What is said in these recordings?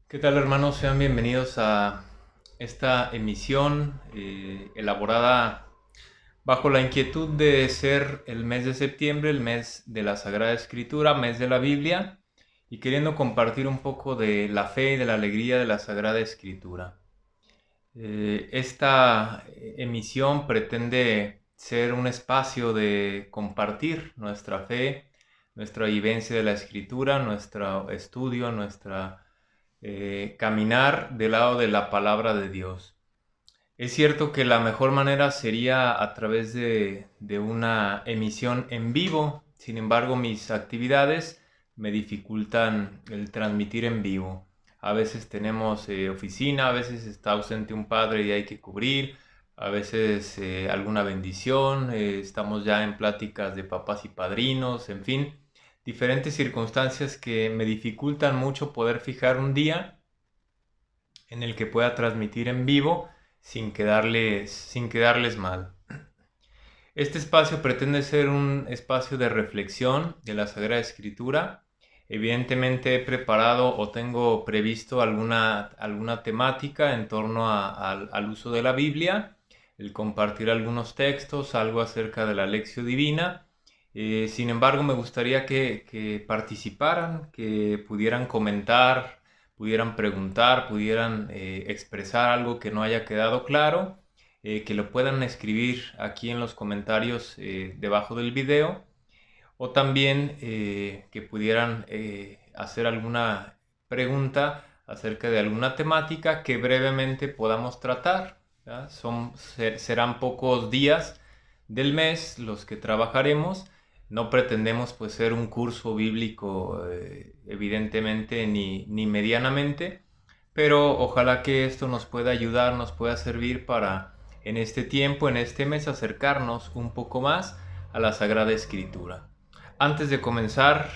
¿Qué tal, hermanos? Sean bienvenidos a esta emisión elaborada bajo la inquietud de ser el mes de septiembre, el mes de la Sagrada Escritura, mes de la Biblia, y queriendo compartir un poco de la fe y de la alegría de la Sagrada Escritura. Esta emisión pretende ser un espacio de compartir nuestra fe, nuestra vivencia de la Escritura, nuestro estudio, nuestra caminar del lado de la palabra de Dios. Es cierto que la mejor manera sería a través de una emisión en vivo. Sin embargo, mis actividades me dificultan el transmitir en vivo. A veces tenemos oficina, a veces está ausente un padre y hay que cubrir, a veces alguna bendición, estamos ya en pláticas de papás y padrinos, en fin, diferentes circunstancias que me dificultan mucho poder fijar un día en el que pueda transmitir en vivo sin quedarles mal. Este espacio pretende ser un espacio de reflexión de la Sagrada Escritura. Evidentemente he preparado o tengo previsto alguna temática en torno al uso de la Biblia, el compartir algunos textos, algo acerca de la Lección Divina. Sin embargo, me gustaría que participaran, que pudieran comentar, pudieran preguntar, pudieran expresar algo que no haya quedado claro, que lo puedan escribir aquí en los comentarios debajo del video, o también que pudieran hacer alguna pregunta acerca de alguna temática que brevemente podamos tratar. ¿Ya? Serán pocos días del mes los que trabajaremos. No pretendemos pues ser un curso bíblico evidentemente ni medianamente, pero ojalá que esto nos pueda ayudar, nos pueda servir para en este tiempo, en este mes, acercarnos un poco más a la Sagrada Escritura. Antes de comenzar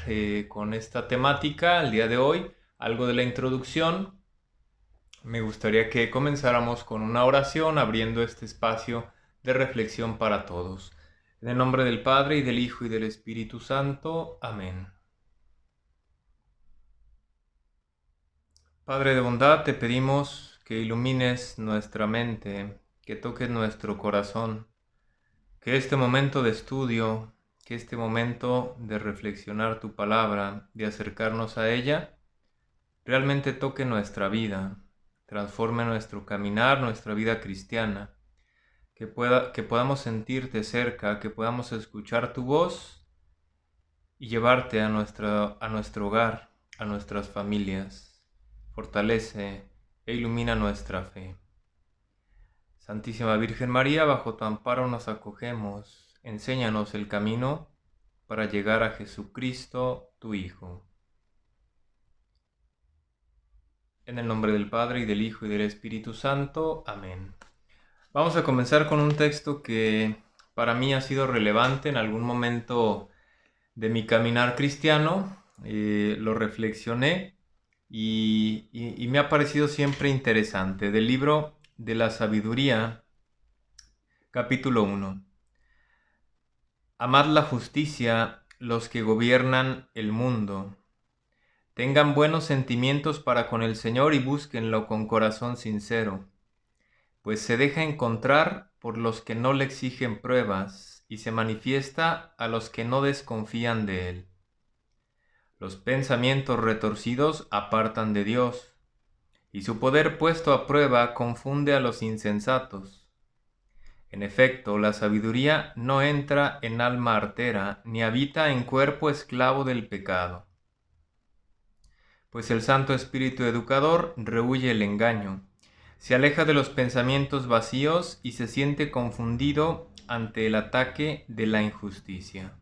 con esta temática, el día de hoy, algo de la introducción, me gustaría que comenzáramos con una oración abriendo este espacio de reflexión para todos. En el nombre del Padre, y del Hijo, y del Espíritu Santo. Amén. Padre de bondad, te pedimos que ilumines nuestra mente, que toques nuestro corazón, que este momento de estudio, que este momento de reflexionar tu palabra, de acercarnos a ella, realmente toque nuestra vida, transforme nuestro caminar, nuestra vida cristiana, que podamos sentirte cerca, que podamos escuchar tu voz y llevarte a nuestro hogar, a nuestras familias. Fortalece e ilumina nuestra fe. Santísima Virgen María, bajo tu amparo nos acogemos. Enséñanos el camino para llegar a Jesucristo, tu Hijo. En el nombre del Padre, y del Hijo, y del Espíritu Santo. Amén. Vamos a comenzar con un texto que para mí ha sido relevante en algún momento de mi caminar cristiano. Lo reflexioné y me ha parecido siempre interesante. Del libro de la Sabiduría, capítulo 1. Amad la justicia los que gobiernan el mundo. Tengan buenos sentimientos para con el Señor y búsquenlo con corazón sincero, pues se deja encontrar por los que no le exigen pruebas y se manifiesta a los que no desconfían de él. Los pensamientos retorcidos apartan de Dios, y su poder puesto a prueba confunde a los insensatos. En efecto, la sabiduría no entra en alma artera, ni habita en cuerpo esclavo del pecado. Pues el Santo Espíritu Educador rehúye el engaño, se aleja de los pensamientos vacíos y se siente confundido ante el ataque de la injusticia.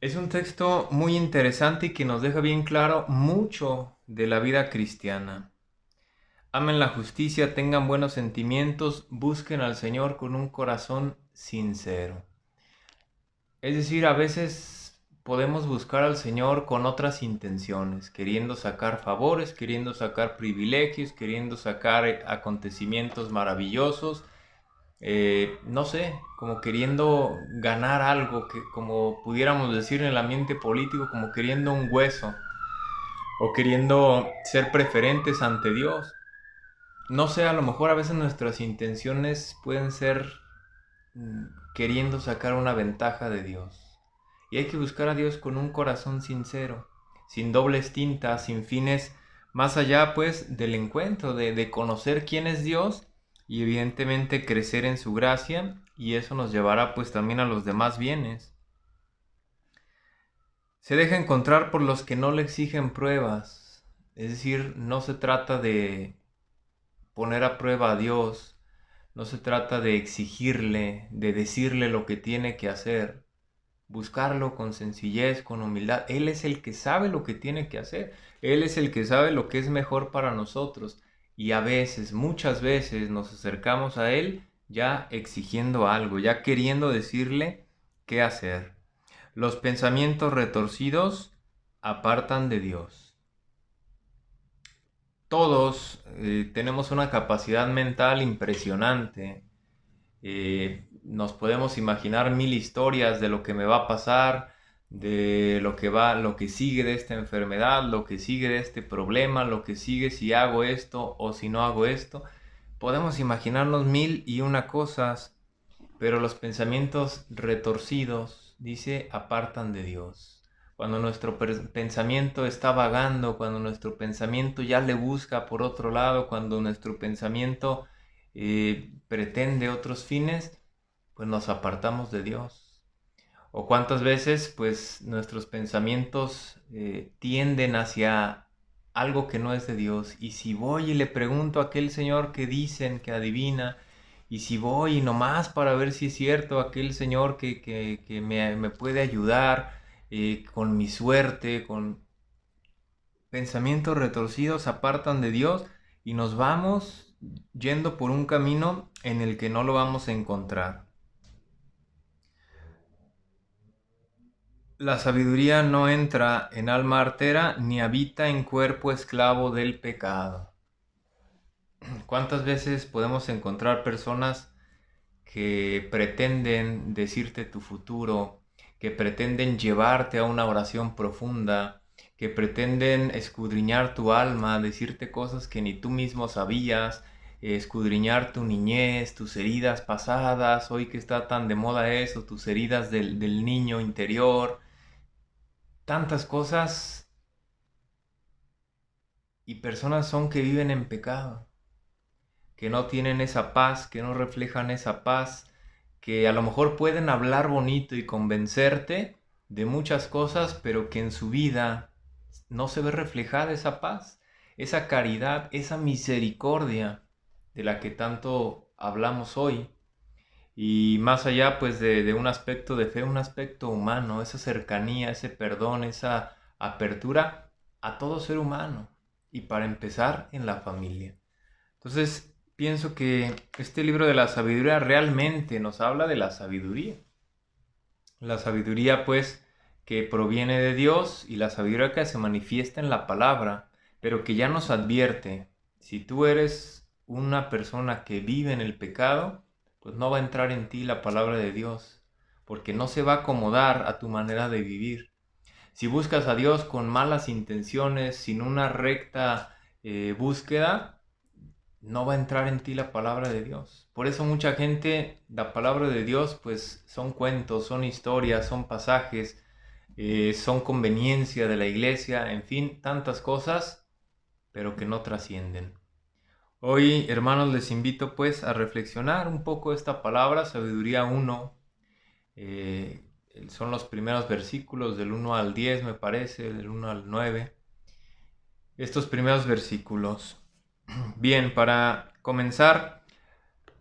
Es un texto muy interesante y que nos deja bien claro mucho de la vida cristiana. Amen la justicia, tengan buenos sentimientos, busquen al Señor con un corazón sincero. Es decir, a veces podemos buscar al Señor con otras intenciones, queriendo sacar favores, queriendo sacar privilegios, queriendo sacar acontecimientos maravillosos, no sé, como queriendo ganar algo, que como pudiéramos decir en el ambiente político, como queriendo un hueso. o queriendo ser preferentes ante Dios. No sé, a lo mejor a veces nuestras intenciones pueden ser queriendo sacar una ventaja de Dios. Y hay que buscar a Dios con un corazón sincero, sin dobles tintas, sin fines más allá pues del encuentro, de conocer quién es Dios y evidentemente crecer en su gracia, y eso nos llevará pues también a los demás bienes. Se deja encontrar por los que no le exigen pruebas, es decir, no se trata de poner a prueba a Dios, no se trata de exigirle, de decirle lo que tiene que hacer. Buscarlo con sencillez, con humildad. Él es el que sabe lo que tiene que hacer. Él es el que sabe lo que es mejor para nosotros. Y a veces, muchas veces, nos acercamos a Él ya exigiendo algo, ya queriendo decirle qué hacer. Los pensamientos retorcidos apartan de Dios. Todos tenemos una capacidad mental impresionante. Nos podemos imaginar mil historias de lo que me va a pasar, de lo que sigue de esta enfermedad, lo que sigue de este problema, lo que sigue si hago esto o si no hago esto. Podemos imaginarnos mil y una cosas, pero los pensamientos retorcidos, dice, apartan de Dios. Cuando nuestro pensamiento está vagando, cuando nuestro pensamiento ya le busca por otro lado, cuando nuestro pensamiento pretende otros fines, pues nos apartamos de Dios. O cuántas veces pues nuestros pensamientos tienden hacia algo que no es de Dios. Y si voy y le pregunto a aquel señor que dicen que adivina, y si voy y nomás para ver si es cierto, aquel señor que me puede ayudar con mi suerte, con pensamientos retorcidos, apartan de Dios y nos vamos yendo por un camino en el que no lo vamos a encontrar. La sabiduría no entra en alma artera ni habita en cuerpo esclavo del pecado. ¿Cuántas veces podemos encontrar personas que pretenden decirte tu futuro, que pretenden llevarte a una oración profunda, que pretenden escudriñar tu alma, decirte cosas que ni tú mismo sabías, escudriñar tu niñez, tus heridas pasadas, hoy que está tan de moda eso, tus heridas del niño interior, tantas cosas, y personas son que viven en pecado, que no tienen esa paz, que no reflejan esa paz, que a lo mejor pueden hablar bonito y convencerte de muchas cosas, pero que en su vida no se ve reflejada esa paz, esa caridad, esa misericordia de la que tanto hablamos hoy. Y más allá pues de un aspecto de fe, un aspecto humano, esa cercanía, ese perdón, esa apertura a todo ser humano. Y para empezar, en la familia. Entonces, pienso que este libro de la sabiduría realmente nos habla de la sabiduría. La sabiduría, pues, que proviene de Dios y la sabiduría que se manifiesta en la palabra, pero que ya nos advierte, si tú eres una persona que vive en el pecado, pues no va a entrar en ti la palabra de Dios, porque no se va a acomodar a tu manera de vivir. Si buscas a Dios con malas intenciones, sin una recta búsqueda, no va a entrar en ti la palabra de Dios. Por eso mucha gente, la palabra de Dios, pues son cuentos, son historias, son pasajes, son conveniencia de la iglesia, en fin, tantas cosas, pero que no trascienden. Hoy, hermanos, les invito pues a reflexionar un poco esta palabra, Sabiduría 1. Son los primeros versículos del 1 al 10, me parece, del 1 al 9. Estos primeros versículos. Bien, para comenzar,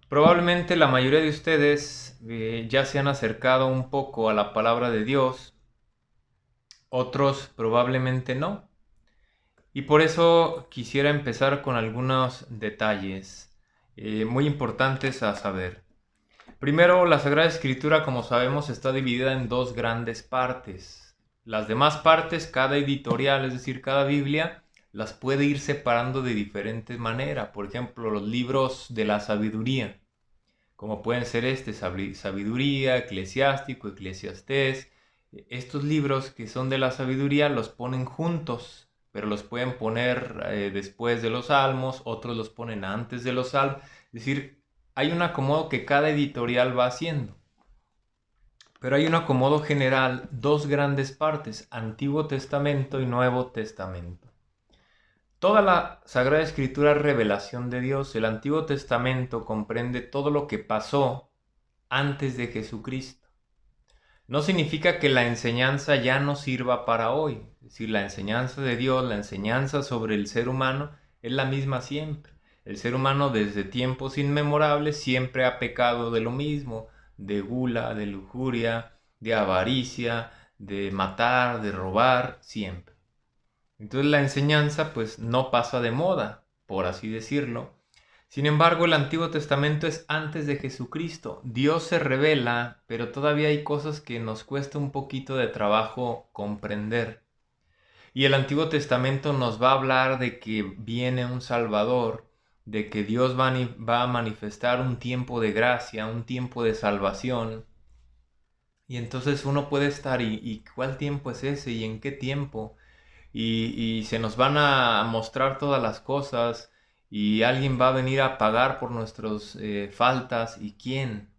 probablemente la mayoría de ustedes ya se han acercado un poco a la palabra de Dios, otros probablemente no. Y por eso quisiera empezar con algunos detalles muy importantes a saber. Primero, la Sagrada Escritura, como sabemos, está dividida en dos grandes partes. Las demás partes, cada editorial, es decir, cada Biblia, las puede ir separando de diferentes maneras. Por ejemplo, los libros de la sabiduría, como pueden ser Sabiduría, Eclesiástico, Eclesiastés. Estos libros que son de la sabiduría los ponen juntos, pero los pueden poner después de los salmos, otros los ponen antes de los salmos. Es decir, hay un acomodo que cada editorial va haciendo. Pero hay un acomodo general, dos grandes partes, Antiguo Testamento y Nuevo Testamento. Toda la Sagrada Escritura es revelación de Dios. El Antiguo Testamento comprende todo lo que pasó antes de Jesucristo. No significa que la enseñanza ya no sirva para hoy. Es decir, la enseñanza de Dios, la enseñanza sobre el ser humano es la misma siempre. El ser humano desde tiempos inmemorables siempre ha pecado de lo mismo, de gula, de lujuria, de avaricia, de matar, de robar, siempre. Entonces la enseñanza pues no pasa de moda, por así decirlo. Sin embargo, el Antiguo Testamento es antes de Jesucristo. Dios se revela, pero todavía hay cosas que nos cuesta un poquito de trabajo comprender. Y el Antiguo Testamento nos va a hablar de que viene un Salvador, de que Dios va a manifestar un tiempo de gracia, un tiempo de salvación. Y entonces uno puede estar, ¿y cuál tiempo es ese? ¿Y en qué tiempo? Y se nos van a mostrar todas las cosas y alguien va a venir a pagar por nuestras faltas. ¿Y quién?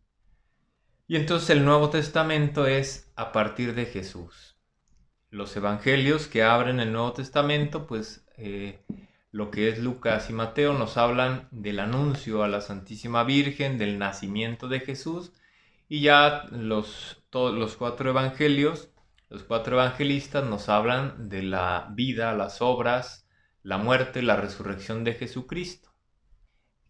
Y entonces el Nuevo Testamento es a partir de Jesús. Los evangelios que abren el Nuevo Testamento, pues lo que es Lucas y Mateo nos hablan del anuncio a la Santísima Virgen, del nacimiento de Jesús, y ya todos los cuatro evangelios, los cuatro evangelistas nos hablan de la vida, las obras, la muerte, la resurrección de Jesucristo,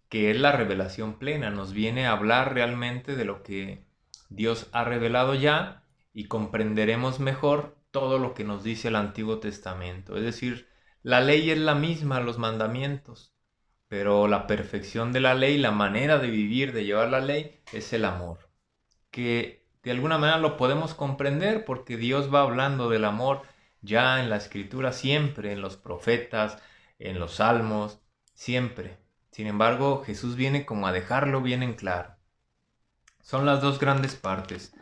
que es la revelación plena. Nos viene a hablar realmente de lo que Dios ha revelado ya y comprenderemos mejor todo lo que nos dice el Antiguo Testamento. Es decir, la ley es la misma, los mandamientos, pero la perfección de la ley, la manera de vivir, de llevar la ley, es el amor. Que de alguna manera lo podemos comprender porque Dios va hablando del amor ya en la Escritura siempre, en los profetas, en los salmos, siempre. Sin embargo, Jesús viene como a dejarlo bien en claro. Son las dos grandes partes.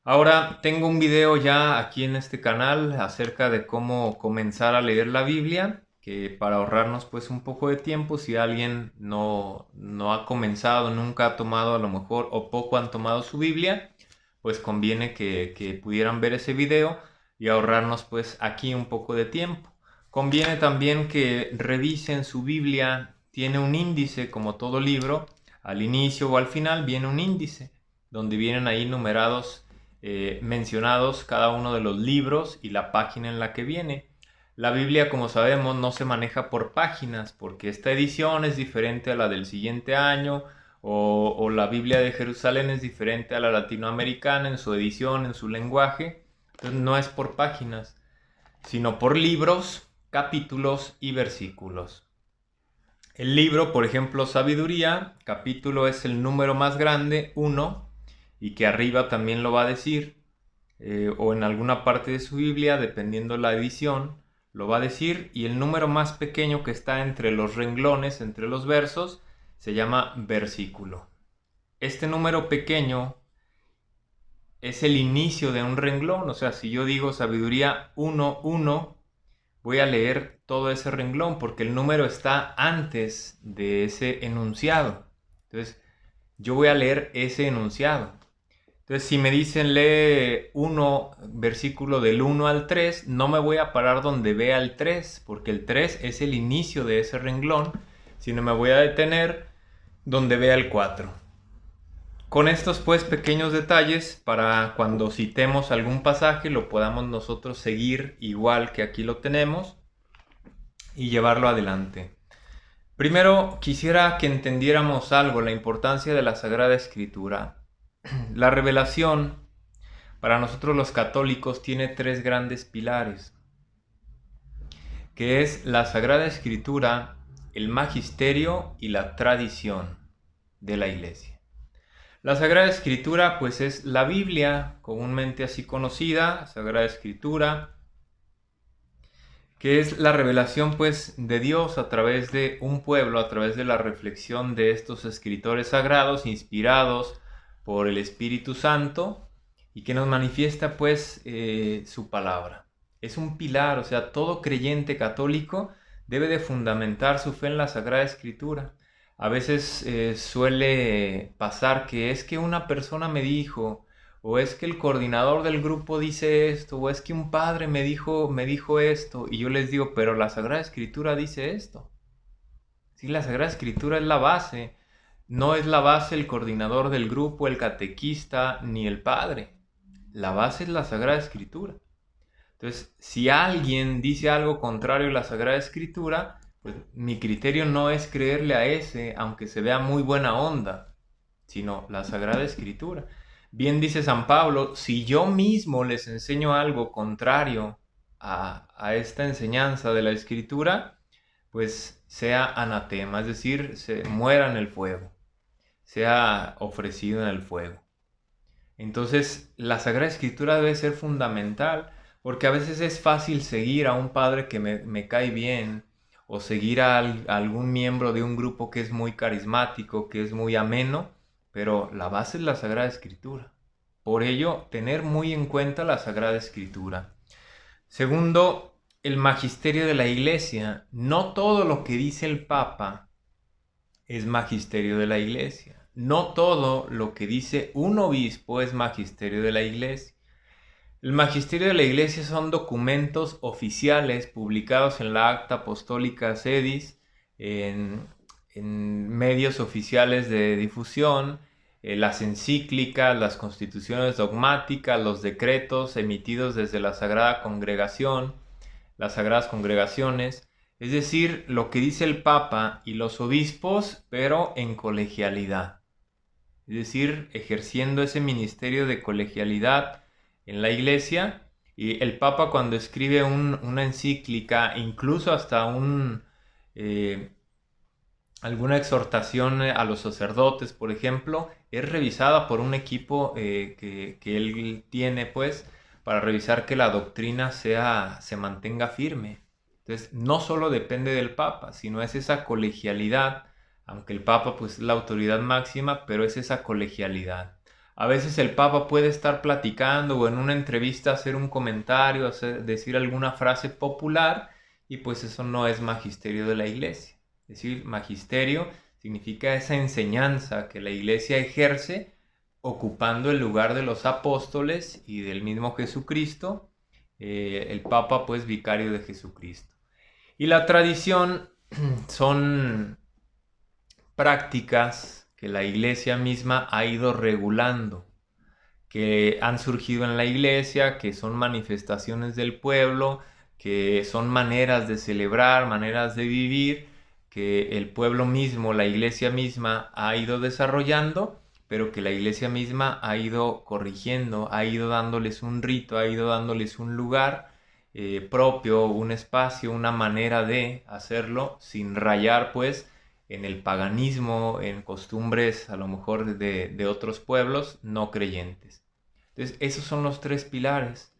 Ahora tengo un video ya aquí en este canal acerca de cómo comenzar a leer la Biblia, que para ahorrarnos pues un poco de tiempo, si alguien no ha comenzado, nunca ha tomado a lo mejor o poco han tomado su Biblia, pues conviene que pudieran ver ese video y ahorrarnos pues aquí un poco de tiempo. Conviene también que revisen su Biblia, tiene un índice como todo libro, al inicio o al final viene un índice donde vienen ahí numerados, mencionados cada uno de los libros y la página en la que viene. La Biblia, como sabemos, no se maneja por páginas porque esta edición es diferente a la del siguiente año o la Biblia de Jerusalén es diferente a la latinoamericana en su edición, en su lenguaje. Entonces no es por páginas, sino por libros, capítulos y versículos. El libro, por ejemplo, Sabiduría, capítulo es el número más grande, 1, y que arriba también lo va a decir, o en alguna parte de su Biblia, dependiendo la edición, lo va a decir, y el número más pequeño que está entre los renglones, entre los versos, se llama versículo. Este número pequeño es el inicio de un renglón, o sea, si yo digo Sabiduría 1:1, voy a leer todo ese renglón porque el número está antes de ese enunciado. Entonces, yo voy a leer ese enunciado. Entonces, si me dicen lee 1, versículo del 1 al 3, no me voy a parar donde vea el 3, porque el 3 es el inicio de ese renglón, sino me voy a detener donde vea el 4. Con estos pues pequeños detalles, para cuando citemos algún pasaje lo podamos nosotros seguir igual que aquí lo tenemos y llevarlo adelante. Primero quisiera que entendiéramos algo, la importancia de la Sagrada Escritura. La revelación para nosotros los católicos tiene tres grandes pilares, que es la Sagrada Escritura, el magisterio y la tradición de la Iglesia. La Sagrada Escritura pues es la Biblia, comúnmente así conocida, Sagrada Escritura, que es la revelación pues de Dios a través de un pueblo, a través de la reflexión de estos escritores sagrados inspirados por el Espíritu Santo y que nos manifiesta pues su palabra. Es un pilar, o sea, todo creyente católico debe de fundamentar su fe en la Sagrada Escritura. A veces suele pasar que es que una persona me dijo, o es que el coordinador del grupo dice esto, o es que un padre me dijo esto, y yo les digo, pero la Sagrada Escritura dice esto. Sí, la Sagrada Escritura es la base. No es la base el coordinador del grupo, el catequista, ni el padre. La base es la Sagrada Escritura. Entonces, si alguien dice algo contrario a la Sagrada Escritura, pues mi criterio no es creerle a ese, aunque se vea muy buena onda, sino la Sagrada Escritura. Bien dice San Pablo, si yo mismo les enseño algo contrario a esta enseñanza de la Escritura, pues sea anatema, es decir, se muera en el fuego, sea ofrecido en el fuego. Entonces, la Sagrada Escritura debe ser fundamental, porque a veces es fácil seguir a un padre que me cae bien, o seguir a algún miembro de un grupo que es muy carismático, que es muy ameno, pero la base es la Sagrada Escritura. Por ello, tener muy en cuenta la Sagrada Escritura. Segundo, el magisterio de la Iglesia. No todo lo que dice el Papa es magisterio de la Iglesia. No todo lo que dice un obispo es magisterio de la Iglesia. El magisterio de la Iglesia son documentos oficiales publicados en la Acta Apostólica Sedis, en medios oficiales de difusión, las encíclicas, las constituciones dogmáticas, los decretos emitidos desde la Sagrada Congregación, las Sagradas Congregaciones, es decir, lo que dice el Papa y los obispos, pero en colegialidad. Es decir, ejerciendo ese ministerio de colegialidad en la Iglesia. Y el Papa, cuando escribe una encíclica, incluso hasta alguna exhortación a los sacerdotes, por ejemplo, es revisada por un equipo que él tiene, pues, para revisar que la doctrina se mantenga firme. Entonces, no solo depende del Papa, sino es esa colegialidad, aunque el Papa pues es la autoridad máxima, pero es esa colegialidad. A veces el Papa puede estar platicando o en una entrevista hacer un comentario, decir alguna frase popular, y pues eso no es magisterio de la Iglesia. Es decir, magisterio significa esa enseñanza que la Iglesia ejerce ocupando el lugar de los apóstoles y del mismo Jesucristo, el Papa pues vicario de Jesucristo. Y la tradición son prácticas que la Iglesia misma ha ido regulando, que han surgido en la Iglesia, que son manifestaciones del pueblo, que son maneras de celebrar, maneras de vivir, que el pueblo mismo, la Iglesia misma ha ido desarrollando, pero que la Iglesia misma ha ido corrigiendo, ha ido dándoles un rito, ha ido dándoles un lugar propio, un espacio, una manera de hacerlo sin rayar pues en el paganismo, en costumbres a lo mejor de otros pueblos no creyentes. Entonces, esos son los tres pilares.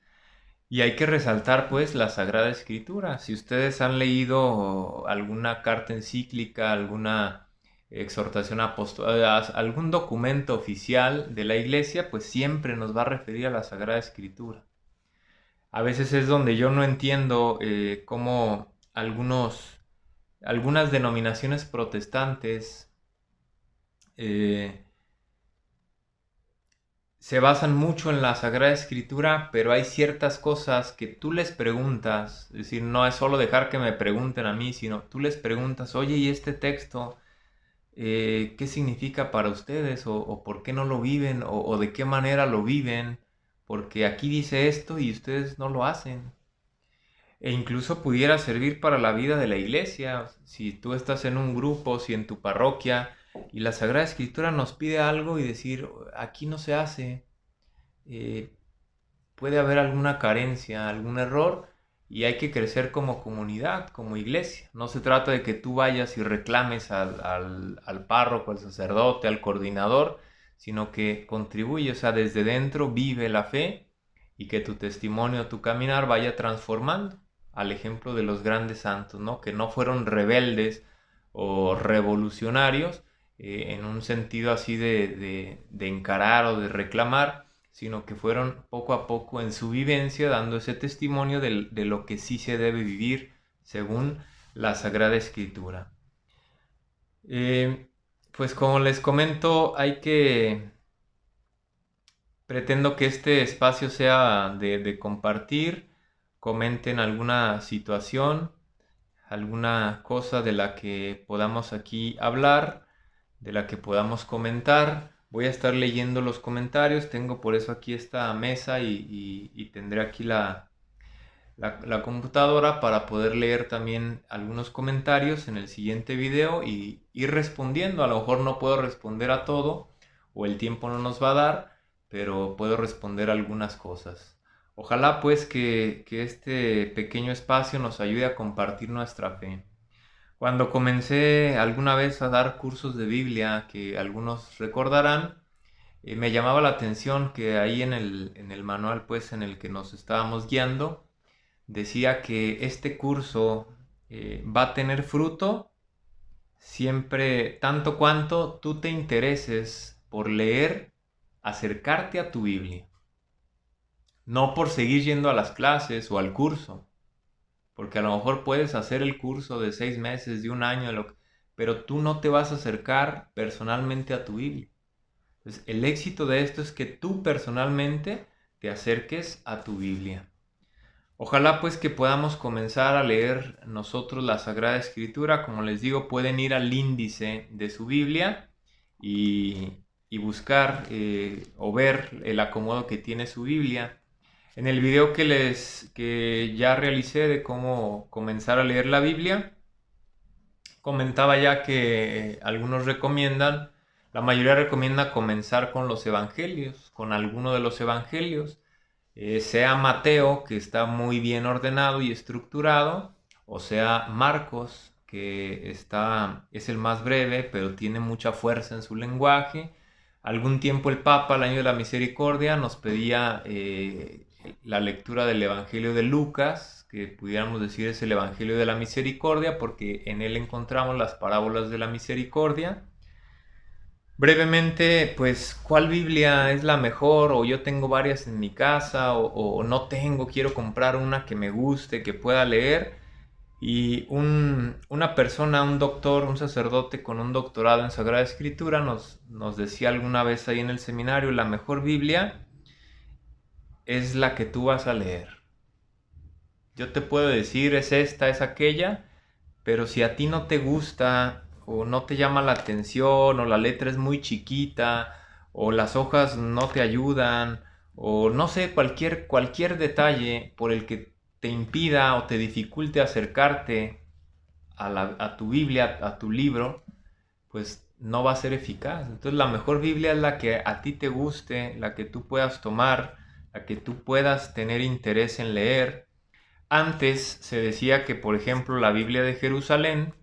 Y hay que resaltar pues la Sagrada Escritura. Si ustedes han leído alguna carta encíclica, alguna exhortación apostólica, algún documento oficial de la Iglesia, pues siempre nos va a referir a la Sagrada Escritura. A veces es donde yo no entiendo cómo algunas denominaciones protestantes se basan mucho en la Sagrada Escritura, pero hay ciertas cosas que tú les preguntas, es decir, no es solo dejar que me pregunten a mí, sino tú les preguntas, oye, ¿y este texto qué significa para ustedes? ¿O por qué no lo viven? ¿O de qué manera lo viven? Porque aquí dice esto y ustedes no lo hacen. E incluso pudiera servir para la vida de la iglesia. Si tú estás en un grupo, si en tu parroquia, y la Sagrada Escritura nos pide algo y decir, aquí no se hace, puede haber alguna carencia, algún error, y hay que crecer como comunidad, como iglesia. No se trata de que tú vayas y reclames al párroco, al sacerdote, al coordinador, sino que contribuye, o sea, desde dentro vive la fe y que tu testimonio, tu caminar vaya transformando al ejemplo de los grandes santos, ¿no? Que no fueron rebeldes o revolucionarios en un sentido así de encarar o de reclamar, sino que fueron poco a poco en su vivencia dando ese testimonio de lo que sí se debe vivir según la Sagrada Escritura. Pues como les comento, pretendo que este espacio sea de compartir, comenten alguna situación, alguna cosa de la que podamos aquí hablar, de la que podamos comentar. Voy a estar leyendo los comentarios, tengo por eso aquí esta mesa y tendré aquí la computadora para poder leer también algunos comentarios en el siguiente video y ir respondiendo. A lo mejor no puedo responder a todo o el tiempo no nos va a dar, pero puedo responder algunas cosas. Ojalá pues que este pequeño espacio nos ayude a compartir nuestra fe. Cuando comencé alguna vez a dar cursos de Biblia, que algunos recordarán, me llamaba la atención que ahí en el manual pues en el que nos estábamos guiando, decía que este curso va a tener fruto siempre tanto cuanto tú te intereses por leer, acercarte a tu Biblia. No por seguir yendo a las clases o al curso, porque a lo mejor puedes hacer el curso de 6 meses, de un año, pero tú no te vas a acercar personalmente a tu Biblia. Entonces, el éxito de esto es que tú personalmente te acerques a tu Biblia. Ojalá pues que podamos comenzar a leer nosotros la Sagrada Escritura. Como les digo, pueden ir al índice de su Biblia y buscar o ver el acomodo que tiene su Biblia. En el video que ya realicé de cómo comenzar a leer la Biblia, comentaba ya que algunos recomiendan, la mayoría recomienda comenzar con los evangelios, con alguno de los evangelios, sea Mateo, que está muy bien ordenado y estructurado, o sea Marcos, que es el más breve, pero tiene mucha fuerza en su lenguaje. Algún tiempo el Papa, el año de la misericordia, nos pedía la lectura del Evangelio de Lucas, que pudiéramos decir es el Evangelio de la misericordia, porque en él encontramos las parábolas de la misericordia. Brevemente, pues, ¿cuál Biblia es la mejor? O yo tengo varias en mi casa, o no tengo, quiero comprar una que me guste, que pueda leer. Y una persona, un doctor, un sacerdote con un doctorado en Sagrada Escritura nos decía alguna vez ahí en el seminario, la mejor Biblia es la que tú vas a leer. Yo te puedo decir, es esta, es aquella, pero si a ti no te gusta o no te llama la atención o la letra es muy chiquita o las hojas no te ayudan o no sé, cualquier detalle por el que te impida o te dificulte acercarte a tu Biblia, a tu libro, pues no va a ser eficaz. Entonces la mejor Biblia es la que a ti te guste, la que tú puedas tomar, la que tú puedas tener interés en leer. Antes se decía que, por ejemplo, la Biblia de Jerusalén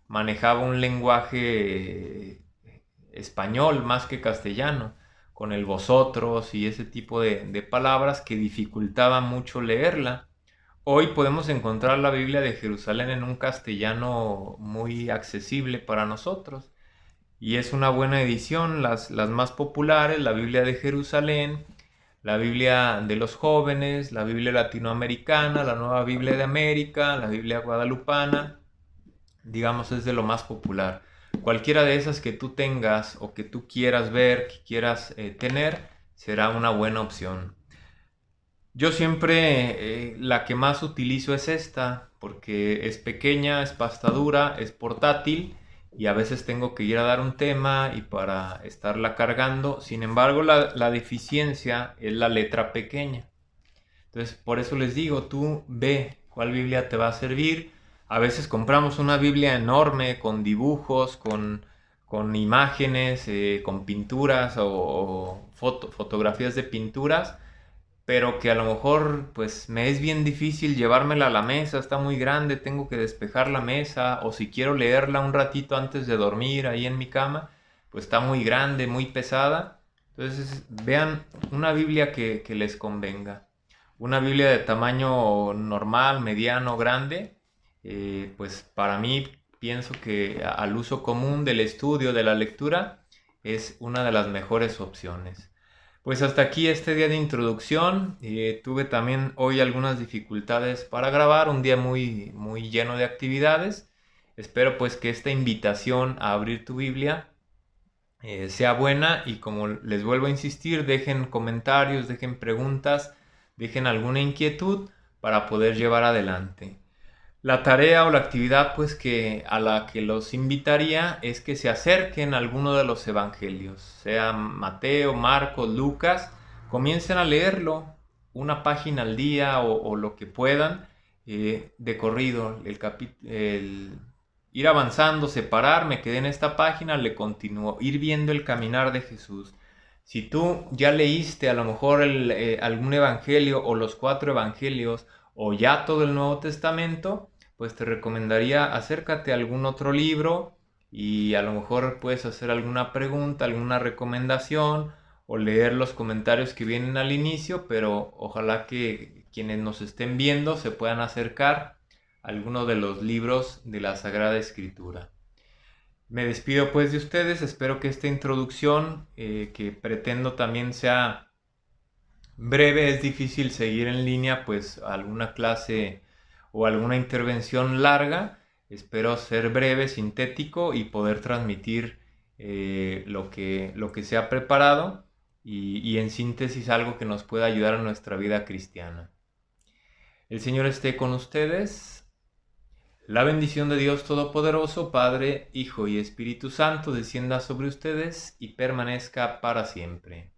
manejaba un lenguaje español más que castellano, con el vosotros y ese tipo de palabras que dificultaba mucho leerla. Hoy podemos encontrar la Biblia de Jerusalén en un castellano muy accesible para nosotros. Y es una buena edición, las más populares, la Biblia de Jerusalén, la Biblia de los jóvenes, la Biblia latinoamericana, la Nueva Biblia de América, la Biblia guadalupana, digamos es de lo más popular. Cualquiera de esas que tú tengas o que tú quieras ver, que quieras tener, será una buena opción. Yo siempre la que más utilizo es esta, porque es pequeña, es pastadura, es portátil y a veces tengo que ir a dar un tema y para estarla cargando. Sin embargo, la deficiencia es la letra pequeña. Entonces, por eso les digo, tú ve cuál Biblia te va a servir. A veces compramos una Biblia enorme con dibujos, con imágenes, con pinturas o fotografías de pinturas, pero que a lo mejor pues me es bien difícil llevármela a la mesa, está muy grande, tengo que despejar la mesa, o si quiero leerla un ratito antes de dormir ahí en mi cama, pues está muy grande, muy pesada. Entonces vean una Biblia que les convenga. Una Biblia de tamaño normal, mediano, grande, pues para mí pienso que al uso común del estudio, de la lectura, es una de las mejores opciones. Pues hasta aquí este día de introducción. Tuve también hoy algunas dificultades para grabar, un día muy lleno de actividades. Espero pues que esta invitación a abrir tu Biblia sea buena, y como les vuelvo a insistir, dejen comentarios, dejen preguntas, dejen alguna inquietud para poder llevar adelante. La tarea o la actividad pues que a la que los invitaría es que se acerquen a alguno de los evangelios, sea Mateo, Marcos, Lucas, comiencen a leerlo una página al día o lo que puedan, de corrido, ir avanzando, separar, me quedé en esta página, le continúo, ir viendo el caminar de Jesús. Si tú ya leíste a lo mejor algún evangelio o los 4 evangelios o ya todo el Nuevo Testamento, pues te recomendaría acércate a algún otro libro y a lo mejor puedes hacer alguna pregunta, alguna recomendación o leer los comentarios que vienen al inicio, pero ojalá que quienes nos estén viendo se puedan acercar a alguno de los libros de la Sagrada Escritura. Me despido pues de ustedes, espero que esta introducción, que pretendo también sea breve. Es difícil seguir en línea pues alguna clase o alguna intervención larga. Espero ser breve, sintético y poder transmitir lo que se ha preparado y en síntesis algo que nos pueda ayudar a nuestra vida cristiana. El Señor esté con ustedes. La bendición de Dios Todopoderoso, Padre, Hijo y Espíritu Santo, descienda sobre ustedes y permanezca para siempre.